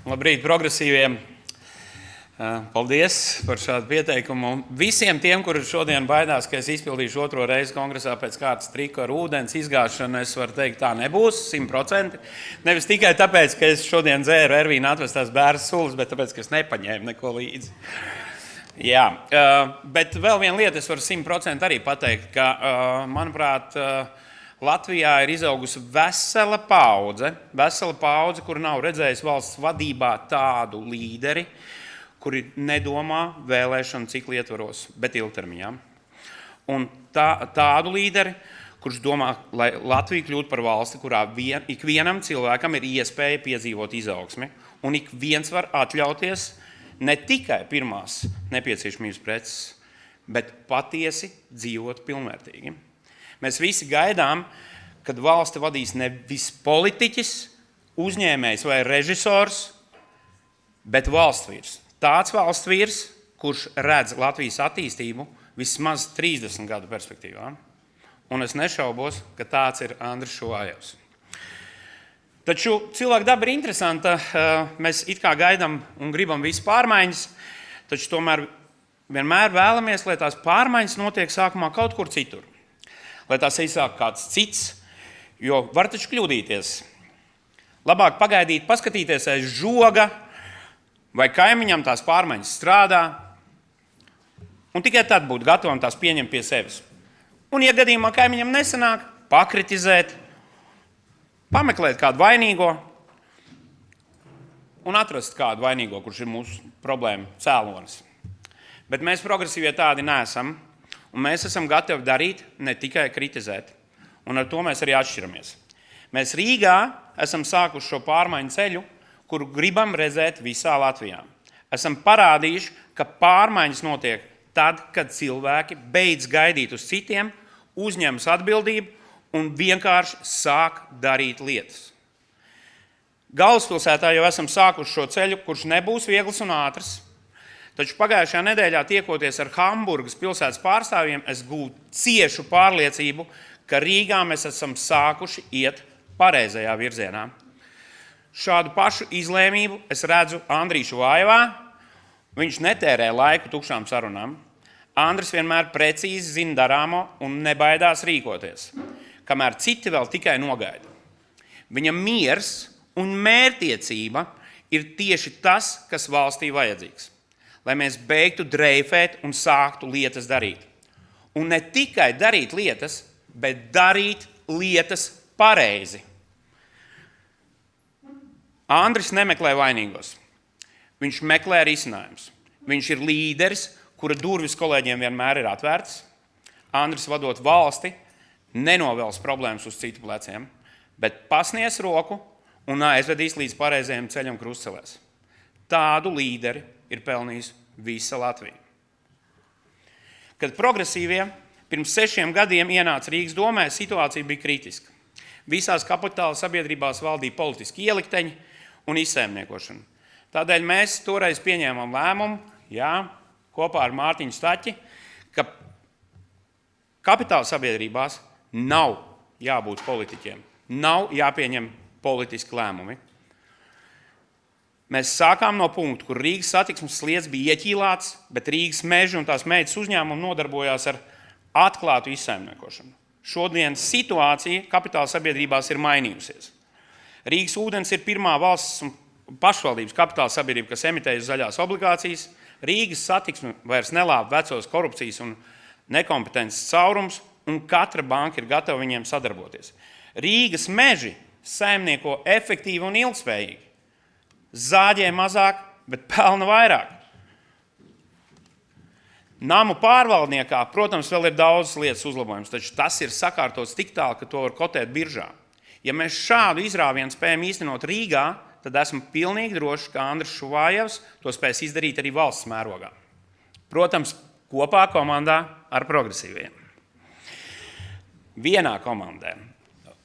Labrīt, progresīviem! Paldies par šādu pieteikumu. Visiem tiem, kuri šodien baidās, ka es izpildīšu otro reizi kongresā pēc kārtas triku ar ūdens izgāšanu, es varu teikt, tā nebūs 100%. Nevis tikai tāpēc, ka es šodien dzēru Ervīna atvestās bērnas sulas, bet tāpēc, ka es nepaņēmu neko līdzi. Jā, bet vēl viena lieta es varu 100% arī pateikt, ka, manuprāt, Latvijā ir izaugusi vesela paudze, kur nav redzējis valsts vadībā tādu līderi, kuri nedomā vēlēšanu ciklu ietvaros, bet ilgtermiņā. Un tādu līderi, kurš domā, lai Latvija kļūtu par valsti, kurā ikvienam cilvēkam ir iespēja piedzīvot izaugsmi, un ik viens var atļauties ne tikai pirmās nepieciešamības preces, bet patiesi dzīvot pilnvērtīgi. Mēs visi gaidām, kad valsti vadīs nevis politiķis, uzņēmējs vai režisors, bet valsts vīrs. Tāds valsts vīrs, kurš redz Latvijas attīstību vismaz 30 gadu perspektīvā. Un es nešaubos, ka tāds ir Andris Šuvājevs. Taču cilvēka daba ir interesanta. Mēs it kā gaidām un gribam visu pārmaiņas, taču tomēr vienmēr vēlamies, lai tās pārmaiņas notiek sākumā kaut kur citur. Lai tās izsāk kāds cits, jo var taču kļūdīties. Labāk pagaidīt, paskatīties aiz žoga, vai kaimiņam tās pārmaiņas strādā, un tikai tad būt gatavam tās pieņemt pie sevis. Un, ja gadījumā kaimiņam nesanāk, pakritizēt, pameklēt kādu vainīgo un atrast kādu vainīgo, kurš ir mūsu problēma cēlonis. Bet mēs progresīvie tādi neesam. Un mēs esam gatavi darīt, ne tikai kritizēt. Un ar to mēs arī atšķiramies. Mēs Rīgā esam sākuši šo pārmaiņu ceļu, kuru gribam redzēt visā Latvijā. Esam parādījuši, ka pārmaiņas notiek tad, kad cilvēki beidz gaidīt uz citiem, uzņemas atbildību un vienkārši sāk darīt lietas. Galvaspilsētā jau esam sākuši šo ceļu, kurš nebūs viegls un ātrs. Taču pagājušajā nedēļā tiekoties ar Hamburgas pilsētas pārstāvjiem, es gūtu ciešu pārliecību, ka Rīgā mēs esam sākuši iet pareizajā virzienā. Šādu pašu izlēmību es redzu Andriju Šuvājevā. Viņš netērē laiku tukšām sarunām. Andris vienmēr precīzi zina darāmo un nebaidās rīkoties, kamēr citi vēl tikai nogaida. Viņa miers un mērķtiecība ir tieši tas, kas valstī vajadzīgs. Lai mēs beigtu dreifēt un sāktu lietas darīt. Un ne tikai darīt lietas, bet darīt lietas pareizi. Andris nemeklē vainīgos. Viņš meklē risinājumus. Viņš ir līderis, kura durvis kolēģiem vienmēr ir atvērtas. Andris vadot valsti nenovels problēmas uz citu pleciem, bet pasniedz roku un aizvedīs līdz pareizajiem ceļam krustcelēs. Tādu līderi ir pelnījis visa Latvija. Kad progresīvie pirms 6 gadiem ienāca Rīgas domē, situācija bija kritiska. Visās kapitāla sabiedrībās valdīja politiski ielikteņi un izsaimniekošana. Tādēļ mēs toreiz pieņēmām lēmumu, kopā ar Mārtiņu Staķi, ka kapitāla sabiedrībās nav jābūt politiķiem, nav jāpieņem politiski lēmumi. Mēs sākām no punkta, kur Rīgas satiksmes slieds bija ieķīlāts, bet Rīgas meži un tās meitas uzņēmumi nodarbojās ar atklātu izsaimniekošanu. Šodien situācija kapitāla sabiedrībās ir mainījusies. Rīgas ūdens ir pirmā valsts un pašvaldības kapitāla sabiedrība, kas emitējas zaļās obligācijas. Rīgas satiksme vairs nelāp vecos korupcijas un nekompetences caurums, un katra banka ir gatava viņiem sadarboties. Rīgas meži saimnieko efektīvi un ilgspējīgi. Zāģē mazāk, bet pelna vairāk. Namu pārvaldniekā, protams, vēl ir daudz lietas uzlabojums, taču tas ir sakārtots tik tālu, ka to var kotēt biržā. Ja mēs šādu izrāvienu spējam īstenot Rīgā, tad esmu pilnīgi droši, ka Andris Šuvājevs to spēs izdarīt arī valsts mērogā. Protams, kopā komandā ar progresīviem. Vienā komandē.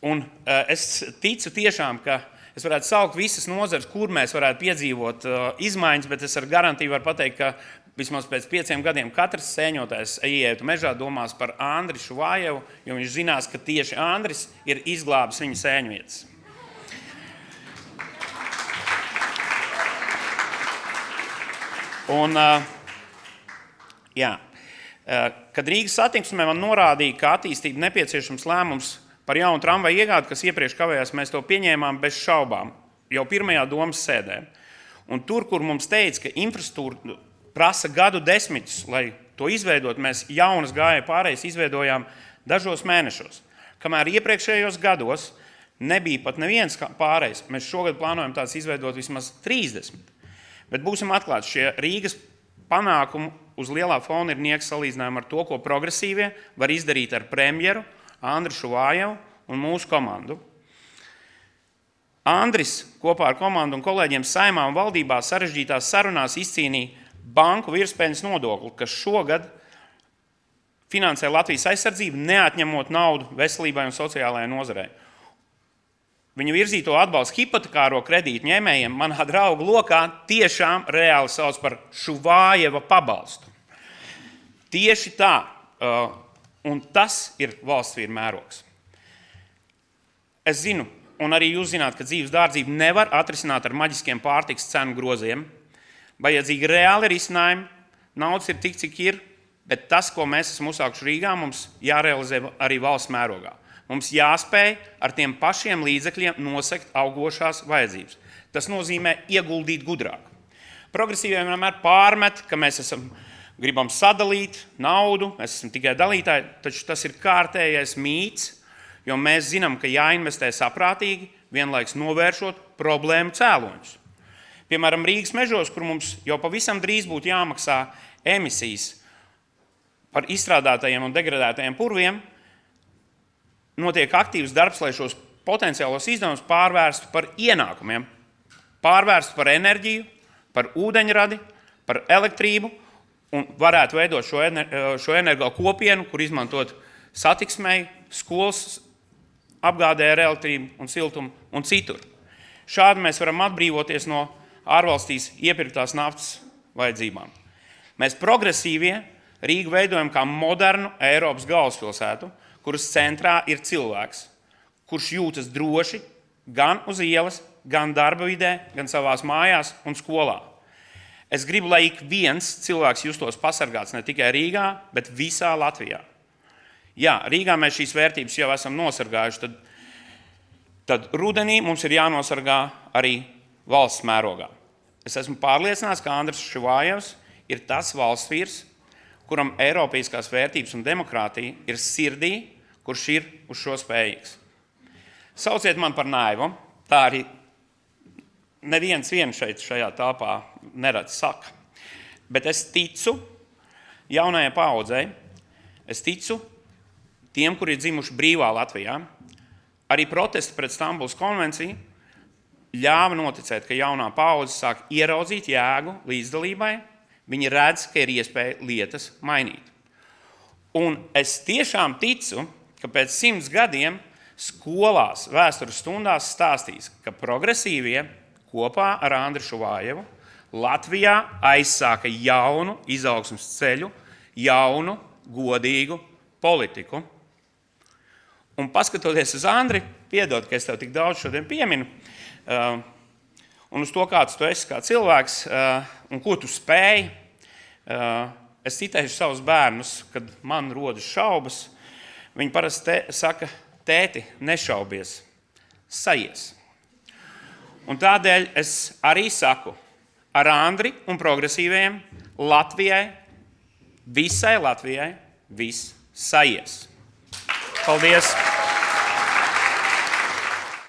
Un es ticu tiešām, ka es varētu saukt visas nozares, kur mēs varētu piedzīvot izmaiņas, bet es ar garantiju varu pateikt, ka vismaz pēc 5 gadiem katrs sēņotājs ietu mežā domās par Andri Šuvājevu, jo viņš zinās, ka tieši Andris ir izglābis viņa sēņvietas. Un, kad Rīgas satiksmē man norādīja, ka attīstība nepieciešams lēmums par jaunu tramvaju iegādi, kas iepriekš kavējās, mēs to pieņēmām bez šaubām, jau pirmajā domas sēdē. Un tur, kur mums teica, ka infrastruktūra prasa gadu desmitus, lai to izveidot, mēs jaunas gājēju pārējas izveidojām dažos mēnešos. Kamēr iepriekšējos gados nebija pat neviens pārējais, mēs šogad plānojam tās izveidot vismaz 30. Bet būsim atklāti, šie Rīgas panākumu uz lielā fona ir nieks salīdzinājumi ar to, ko progresīvie var izdarīt ar premjeru Andriu Šuvājevu un mūsu komandu. Andris kopā ar komandu un kolēģiem Saeimā un valdībā sarežģītās sarunās izcīnīja banku virspēļņas nodokli, kas šogad finansē Latvijas aizsardzību, neatņemot naudu veselībai un sociālajai nozarei. Viņu virzīto atbalstu hipotekāro kredītu ņēmējiem manā draugu lokā tiešām reāli sauc par Šuvājeva pabalstu. Tieši tā, un tas ir valsts vīra mērogs. Es zinu, un arī jūs zināt, ka dzīves dārdzību nevar atrisināt ar maģiskiem pārtikas cenu groziem. Vajadzīgi reāli risinājumi, naudas ir tik, cik ir, bet tas, ko mēs esam uzsākuši Rīgā, mums jārealizē arī valsts mērogā. Mums jāspēj ar tiem pašiem līdzekļiem nosegt augošās vajadzības. Tas nozīmē ieguldīt gudrāk. Progresīviem vienmēr pārmet, ka mēs gribam sadalīt naudu, mēs esam tikai dalītāji, taču tas ir kārtējais mīts, jo mēs zinām, ka jāinvestē saprātīgi, vienlaiks novēršot problēmu cēloņus. Piemēram, Rīgas mežos, kur mums jau pavisam drīz būtu jāmaksā emisijas par izstrādātajiem un degradētajiem purviem, notiek aktīvs darbs, lai šos potenciālos izdevumus pārvērstu par ienākumiem, pārvērstu par enerģiju, par ūdeņradi, par elektrību un varētu veidot šo energo kopienu, kur izmantot satiksmei, skolas apgādē ar elektrību un siltumu un citur. Šādi mēs varam atbrīvoties no ārvalstīs iepirktās naftas vajadzībām. Mēs progresīvie Rīgu veidojam kā modernu Eiropas galvaspilsētu, kuras centrā ir cilvēks, kurš jūtas droši gan uz ielas, gan darba vidē, gan savās mājās un skolā. Es gribu, lai ik viens cilvēks justos pasargāts ne tikai Rīgā, bet visā Latvijā. Jā, Rīgā mēs šīs vērtības jau esam nosargājuši, tad rudenī mums ir jānosargā arī valsts mērogā. Es esmu pārliecināts, ka Andris Šuvājevs ir tas valsts vīrs, kuram eiropeiskās vērtības un demokrātija ir sirdī, kurš ir uz šo spējīgs. Sauciet man par naivu, tā arī neviens šeit šajā telpā neredz saka. Bet es ticu jaunajai paaudzei, es ticu tiem, kuri ir dzimuši brīvā Latvijā. Arī protesti pret Stambulas konvenciju ļāva noticēt, ka jaunā paudze sāk ieraudzīt jēgu līdzdalībai, viņi redz, ka ir iespēja lietas mainīt. Un es tiešām ticu, ka pēc 100 gadiem skolās vēstures stundās stāstīs, ka progresīvie kopā ar Andriu Šuvājevu Latvijā aizsāka jaunu izaugsmes ceļu, jaunu, godīgu politiku. Un paskatoties uz Andri, piedod, ka es tev tik daudz šodien pieminu, un uz to, kāds tu esi kā cilvēks un ko tu spēj, es citēšu savus bērnus, kad man rodas šaubas. Viņi parasti saka, tēti, nešaubies, sajies. Un tādēļ es arī saku, ar Andri un progresīvajiem Latvijai, visai Latvijai, viss sajies. Paldies!